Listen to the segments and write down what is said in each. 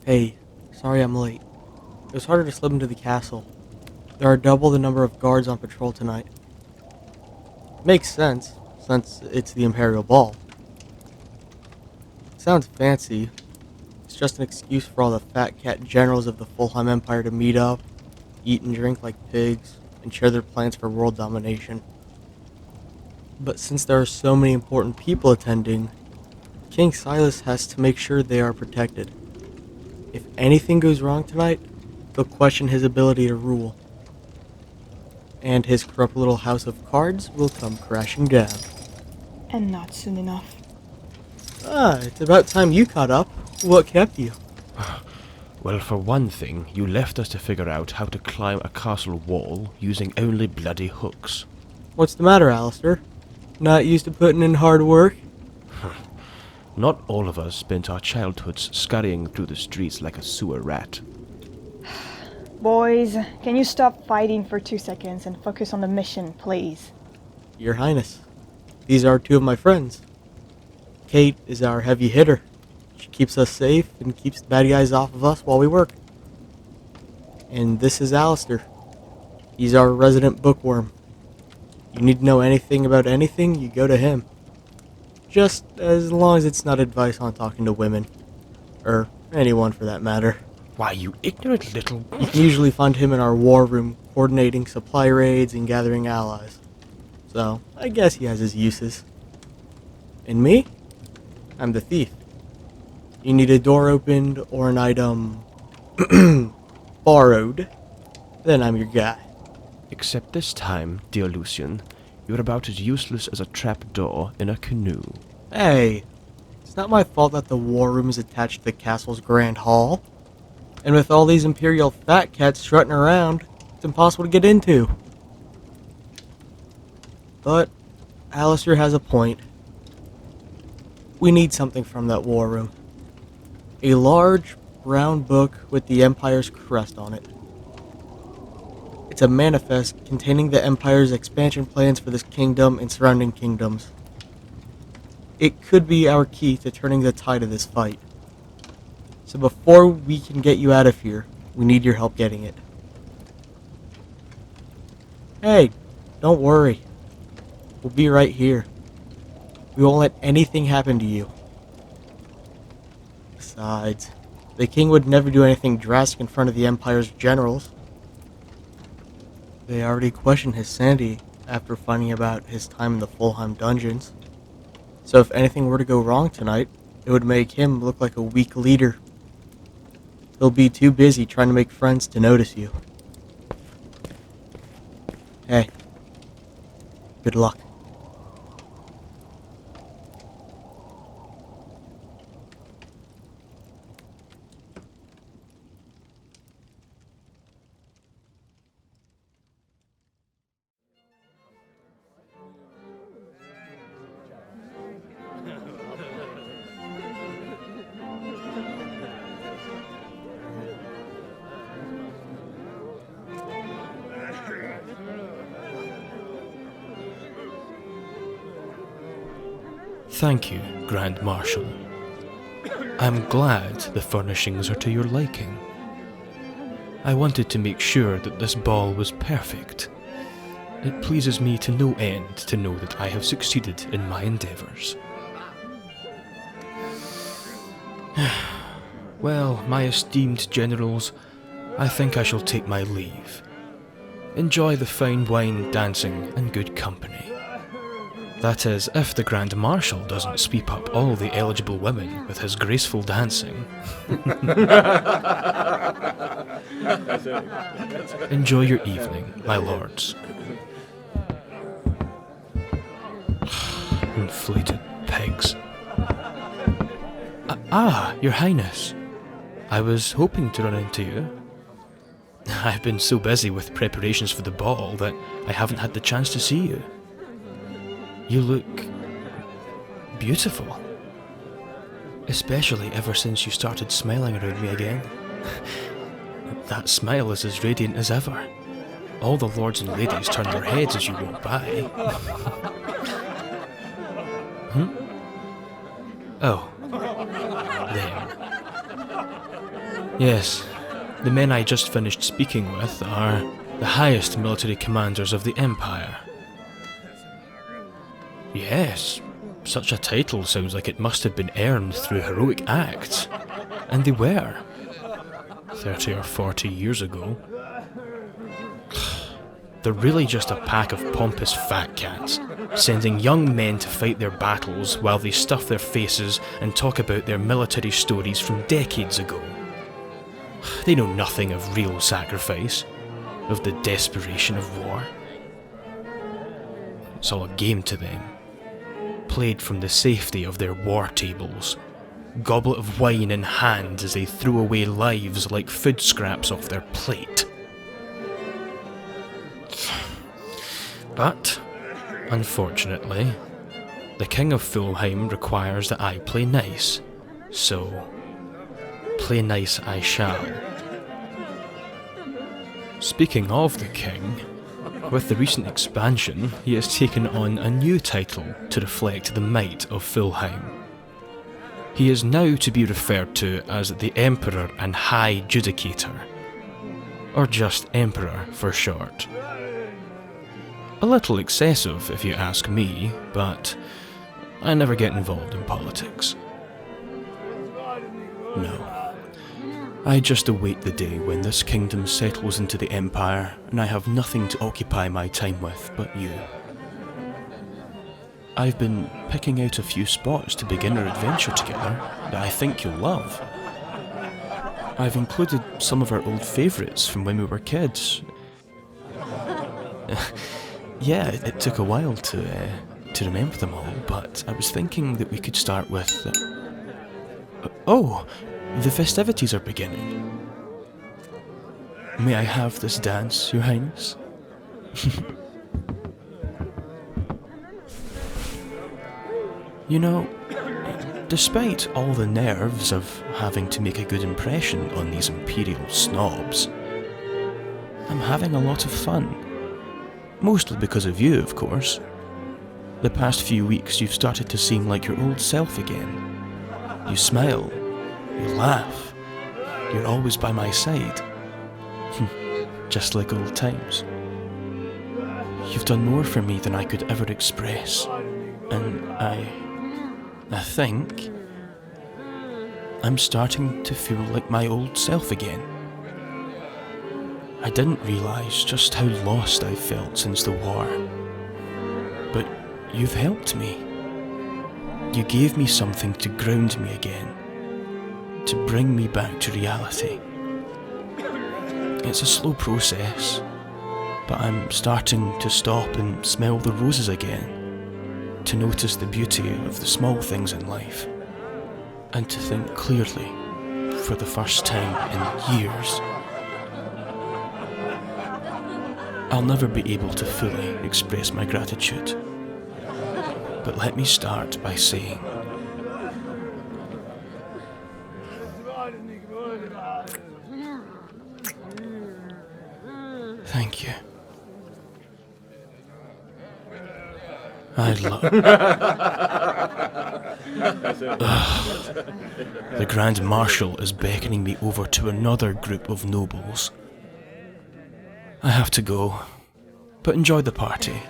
Hey, sorry I'm late. It was harder to slip into the castle. There are double the number of guards on patrol tonight. Makes sense, since it's the Imperial Ball. Sounds fancy. It's just an excuse for all the fat cat generals of the Fulheim Empire to meet up, eat and drink like pigs, and share their plans for world domination. But since there are so many important people attending, King Silus has to make sure they are protected. If anything goes wrong tonight, they'll question his ability to rule. And his corrupt little house of cards will come crashing down. And not soon enough. It's about time you caught up. What kept you? Well, for one thing, you left us to figure out how to climb a castle wall using only bloody hooks. What's the matter, Alistair? Not used to putting in hard work? Not all of us spent our childhoods scurrying through the streets like a sewer rat. Boys, can you stop fighting for 2 seconds and focus on the mission, please? Your Highness, these are two of my friends. Kate is our heavy hitter. She keeps us safe and keeps the bad guys off of us while we work. And this is Alistair. He's our resident bookworm. You need to know anything about anything, you go to him. Just as long as it's not advice on talking to women. Or anyone for that matter. Why, you ignorant little... You can usually find him in our war room, coordinating supply raids and gathering allies. So, I guess he has his uses. And me? I'm the thief. You need a door opened or an item... borrowed. Then I'm your guy. Except this time, dear Lucien, you're about as useless as a trapdoor in a canoe. Hey, it's not my fault that the war room is attached to the castle's grand hall. And with all these Imperial fat cats strutting around, it's impossible to get into. But Alistair has a point. We need something from that war room. A large, brown book with the Empire's crest on it. It's a manifest containing the Empire's expansion plans for this kingdom and surrounding kingdoms. It could be our key to turning the tide of this fight. So before we can get you out of here, we need your help getting it. Hey, don't worry. We'll be right here. We won't let anything happen to you. Besides, the king would never do anything drastic in front of the Empire's generals. They already questioned his sanity after finding about his time in the Fulheim dungeons. So if anything were to go wrong tonight, it would make him look like a weak leader. He'll be too busy trying to make friends to notice you. Hey, good luck. Thank you, Grand Marshal. I'm glad the furnishings are to your liking. I wanted to make sure that this ball was perfect. It pleases me to no end to know that I have succeeded in my endeavours. Well, my esteemed generals, I think I shall take my leave. Enjoy the fine wine, dancing, and good company. That is, if the Grand Marshal doesn't sweep up all the eligible women with his graceful dancing. Enjoy your evening, my lords. Inflated pigs. Your Highness. I was hoping to run into you. I've been so busy with preparations for the ball that I haven't had the chance to see you. You look beautiful. Especially ever since you started smiling around me again. That smile is as radiant as ever. All the lords and ladies turn their heads as you walk by. Oh. There. Yes, the men I just finished speaking with are the highest military commanders of the Empire. Yes, such a title sounds like it must have been earned through heroic acts. And they were. 30 or 40 years ago. They're really just a pack of pompous fat cats, sending young men to fight their battles while they stuff their faces and talk about their military stories from decades ago. They know nothing of real sacrifice, of the desperation of war. It's all a game to them, played from the safety of their war tables, goblet of wine in hand as they threw away lives like food scraps off their plate. But, unfortunately, the King of Fulheim requires that I play nice, so play nice I shall. Speaking of the King, with the recent expansion, he has taken on a new title to reflect the might of Fulheim. He is now to be referred to as the Emperor and High Judicator, or just Emperor for short. A little excessive if you ask me, but I never get involved in politics. No. I just await the day when this kingdom settles into the Empire and I have nothing to occupy my time with but you. I've been picking out a few spots to begin our adventure together that I think you'll love. I've included some of our old favourites from when we were kids. Yeah, it took a while to remember them all, but I was thinking that we could start with... Oh, the festivities are beginning. May I have this dance, Your Highness? You know, despite all the nerves of having to make a good impression on these Imperial snobs, I'm having a lot of fun. Mostly because of you, of course. The past few weeks you've started to seem like your old self again. You smile, you laugh, you're always by my side. Just like old times. You've done more for me than I could ever express, and I think I'm starting to feel like my old self again. I didn't realise just how lost I've felt since the war. But you've helped me. You gave me something to ground me again, to bring me back to reality. It's a slow process, but I'm starting to stop and smell the roses again, to notice the beauty of the small things in life, and to think clearly for the first time in years. I'll never be able to fully express my gratitude, but let me start by saying thank you. I love... The Grand Marshal is beckoning me over to another group of nobles. I have to go, but enjoy the party,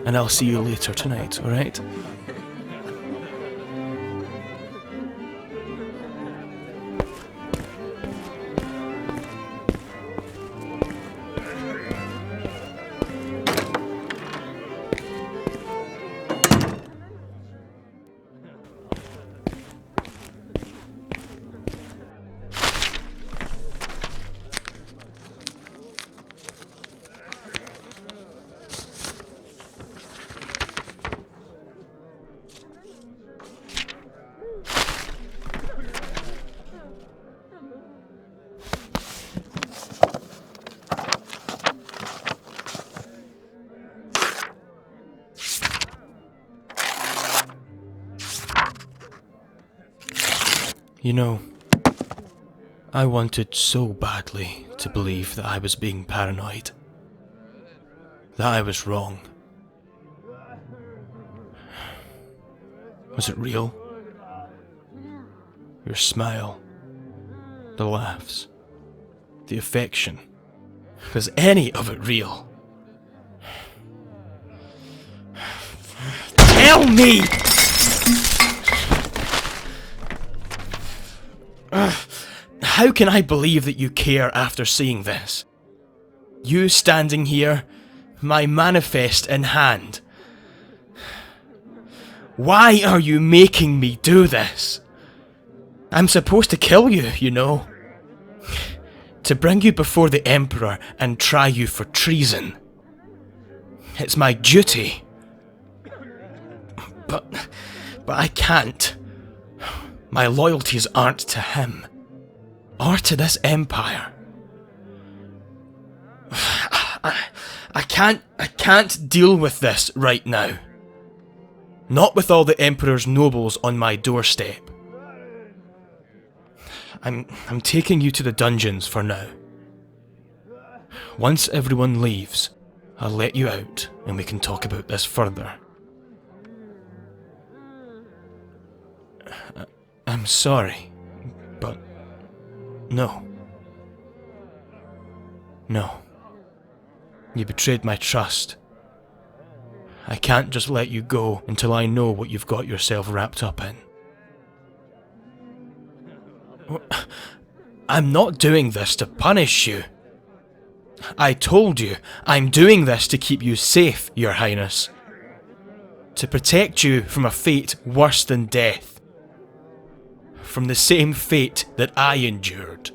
and I'll see you later tonight, alright? You know, I wanted so badly to believe that I was being paranoid. That I was wrong. Was it real? Your smile, the laughs, the affection. Was any of it real? Tell me! How can I believe that you care after seeing this? You standing here, my manifest in hand. Why are you making me do this? I'm supposed to kill you, you know. To bring you before the Emperor and try you for treason. It's my duty. But I can't. My loyalties aren't to him. Or to this empire. I can't deal with this right now. Not with all the Emperor's nobles on my doorstep. I'm taking you to the dungeons for now. Once everyone leaves, I'll let you out and we can talk about this further. I'm sorry, but no. No. You betrayed my trust. I can't just let you go until I know what you've got yourself wrapped up in. I'm not doing this to punish you. I told you, I'm doing this to keep you safe, Your Highness. To protect you from a fate worse than death. From the same fate that I endured.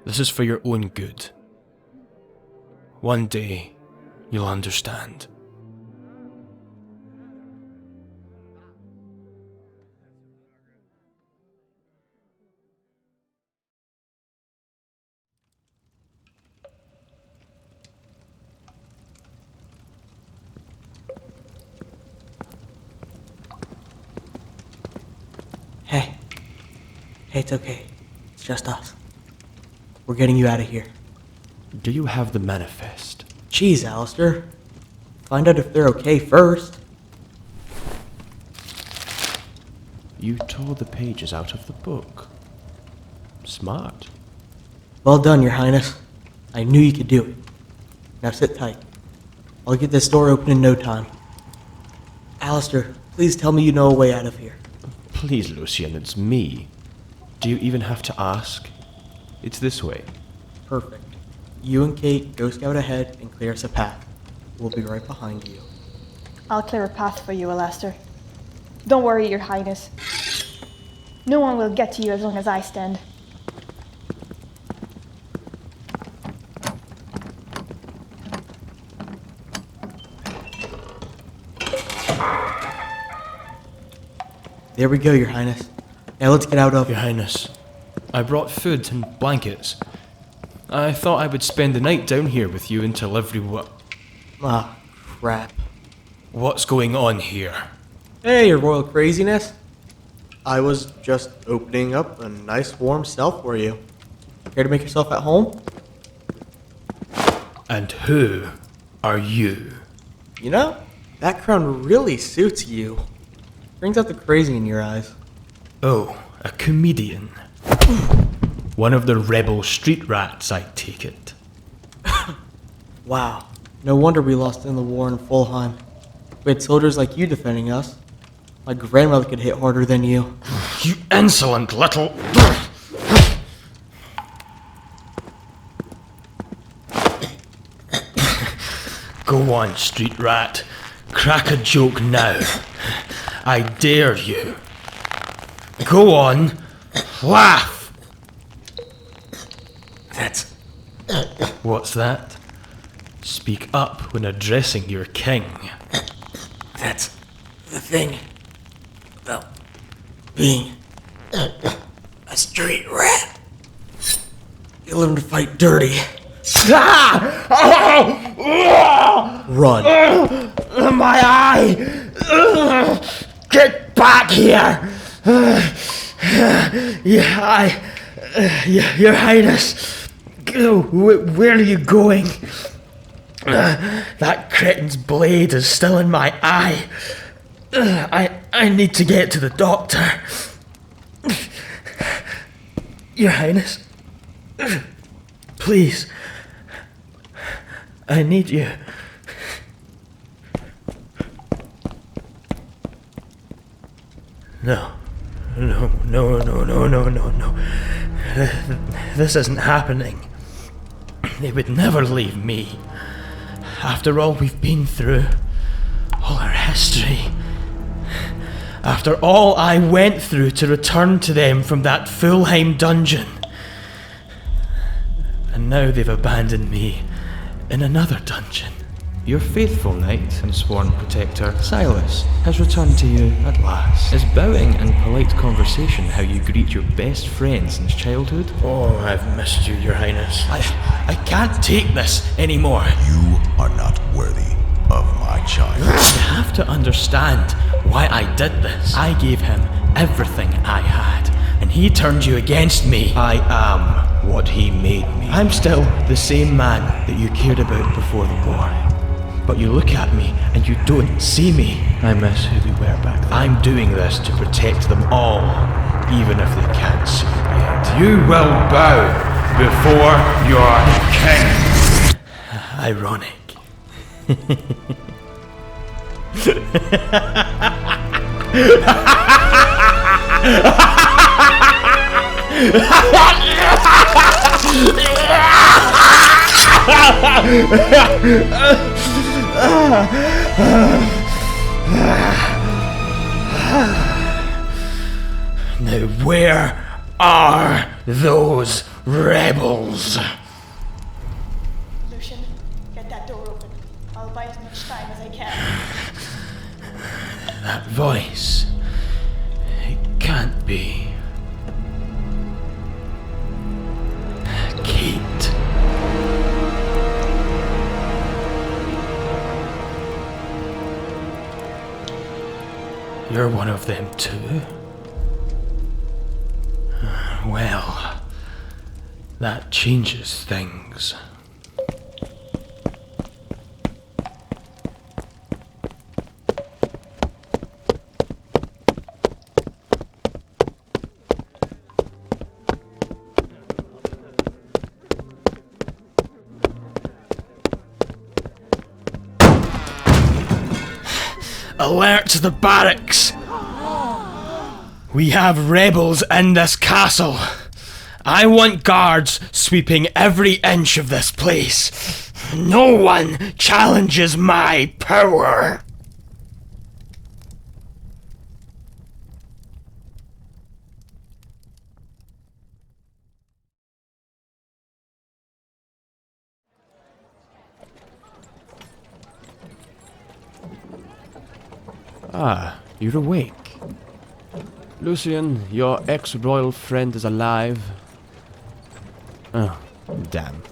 This is for your own good. One day, you'll understand. Hey. Hey, it's okay. It's just us. We're getting you out of here. Do you have the manifest? Jeez, Alistair. Find out if they're okay first. You tore the pages out of the book. Smart. Well done, Your Highness. I knew you could do it. Now sit tight. I'll get this door open in no time. Alistair, please tell me you know a way out of here. Please, Lucien, it's me. Do you even have to ask? It's this way. Perfect. You and Kate go scout ahead and clear us a path. We'll be right behind you. I'll clear a path for you, Alastair. Don't worry, Your Highness. No one will get to you as long as I stand. There we go, Your Highness. Now let's get out of... Your Highness, I brought food and blankets. I thought I would spend the night down here with you until everyone... Ah, crap. What's going on here? Hey, Your Royal Craziness. I was just opening up a nice warm cell for you. Care to make yourself at home? And who are you? You know, that crown really suits you. Brings out the crazy in your eyes. Oh, a comedian. One of the rebel street rats, I take it. Wow. No wonder we lost in the war in Fulheim. We had soldiers like you defending us. My grandmother could hit harder than you. You insolent little... Go on, street rat. Crack a joke now. I dare you. Go on. Laugh. That's... What's that? Speak up when addressing your king. That's the thing about being a street rat. You learn to fight dirty. Run. My eye! Get back here! Your Highness, where are you going? That cretin's blade is still in my eye. I need to get to the doctor. Your Highness, please, I need you. No. This isn't happening. They would never leave me. After all we've been through, all our history, after all I went through to return to them from that Fulheim dungeon. And now they've abandoned me in another dungeon. Your faithful knight and sworn protector, Silus, has returned to you at last. Is bowing and polite conversation how you greet your best friend since childhood? Oh, I've missed you, Your Highness. I can't take this anymore. You are not worthy of my child. You have to understand why I did this. I gave him everything I had, and he turned you against me. I am what he made me. I'm still the same man that you cared about before the war. But you look at me and you don't see me. I miss who we were back then. I'm doing this to protect them all, even if they can't see it yet. You will bow before your king. Ironic. Now where are those rebels? Lucien, get that door open. I'll buy as much time as I can. That voice. It can't be. Kate. You're one of them too? Well, that changes things. Alert to the barracks! We have rebels in this castle. I want guards sweeping every inch of this place. No one challenges my power. Ah, you're awake. Lucien, your ex-royal friend is alive. Oh, damn.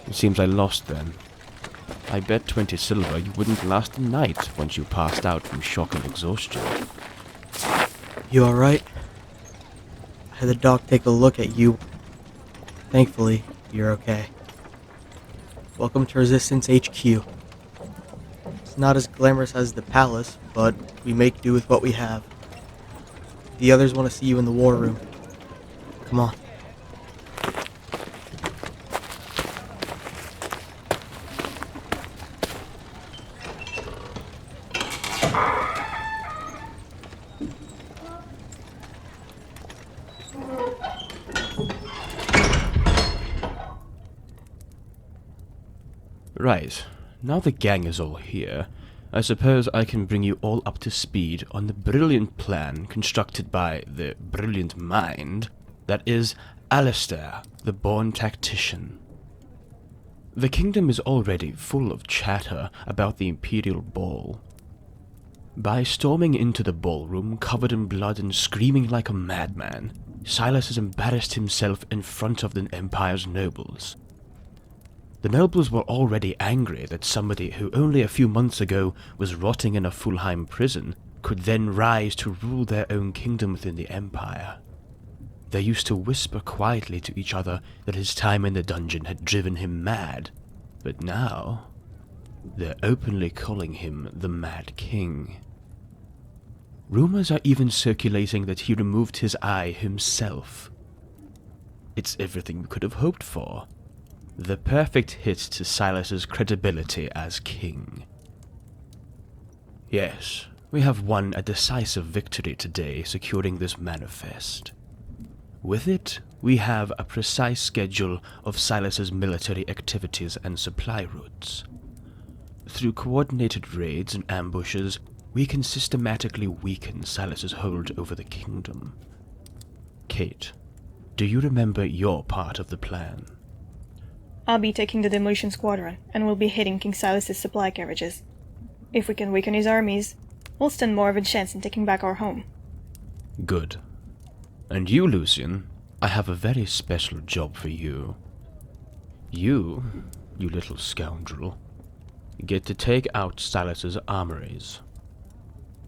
It seems I lost then. I bet 20 silver you wouldn't last a night once you passed out from shock and exhaustion. You alright? I had the doc take a look at you. Thankfully, you're okay. Welcome to Resistance HQ. It's not as glamorous as the palace, but we make do with what we have. The others want to see you in the war room. Come on. Right, now the gang is all here, I suppose I can bring you all up to speed on the brilliant plan constructed by the brilliant mind that is Alistair, the born tactician. The kingdom is already full of chatter about the Imperial Ball. By storming into the ballroom covered in blood and screaming like a madman, Silus has embarrassed himself in front of the Empire's nobles. The nobles were already angry that somebody who only a few months ago was rotting in a Fulheim prison could then rise to rule their own kingdom within the Empire. They used to whisper quietly to each other that his time in the dungeon had driven him mad, but now they're openly calling him the Mad King. Rumors are even circulating that he removed his eye himself. It's everything we could have hoped for. The perfect hit to Silus's credibility as king. Yes, we have won a decisive victory today, securing this manifest. With it, we have a precise schedule of Silus's military activities and supply routes. Through coordinated raids and ambushes, we can systematically weaken Silus's hold over the kingdom. Kate, do you remember your part of the plan? I'll be taking the Demolition Squadron, and we'll be hitting King Silus's supply carriages. If we can weaken his armies, we'll stand more of a chance in taking back our home. Good. And you, Lucien, I have a very special job for you. You little scoundrel, get to take out Silus's armories.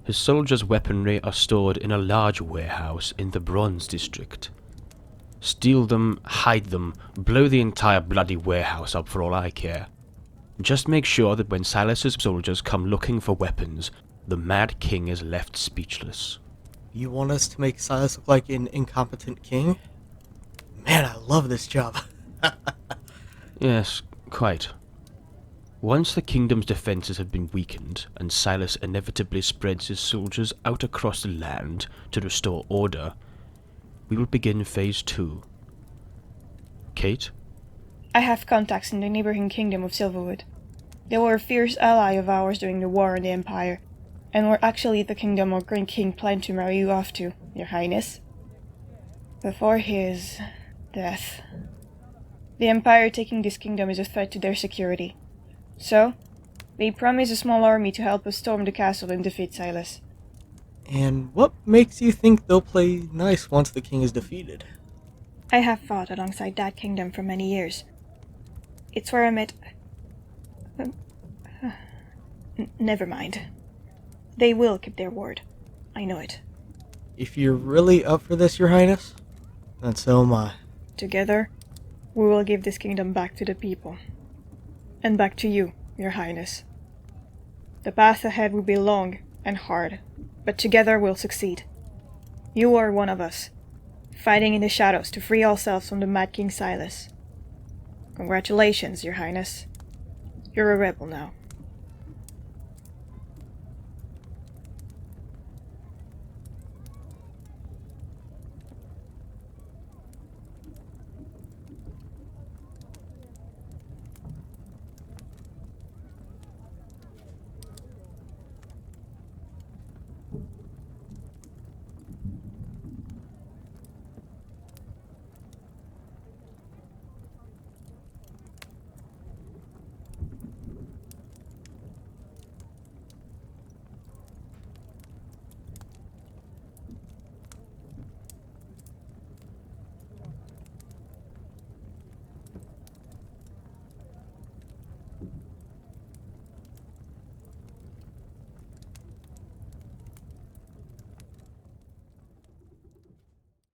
His soldiers' weaponry are stored in a large warehouse in the Bronze District. Steal them, hide them, blow the entire bloody warehouse up for all I care. Just make sure that when Silus's soldiers come looking for weapons, the Mad King is left speechless. You want us to make Silus look like an incompetent king? Man, I love this job. Yes, quite. Once the kingdom's defenses have been weakened, and Silus inevitably spreads his soldiers out across the land to restore order, we will begin Phase 2. Kate? I have contacts in the neighboring kingdom of Silverwood. They were a fierce ally of ours during the war in the Empire, and were actually the kingdom our great king planned to marry you off to, Your Highness. Before his death. The Empire taking this kingdom is a threat to their security. So, they promise a small army to help us storm the castle and defeat Silus. And what makes you think they'll play nice once the king is defeated? I have fought alongside that kingdom for many years. It's where I met... Never mind. They will keep their word. I know it. If you're really up for this, Your Highness, then so am I. Together, we will give this kingdom back to the people. And back to you, Your Highness. The path ahead will be long and hard, but together we'll succeed. You are one of us, fighting in the shadows to free ourselves from the Mad King Silus. Congratulations, Your Highness. You're a rebel now.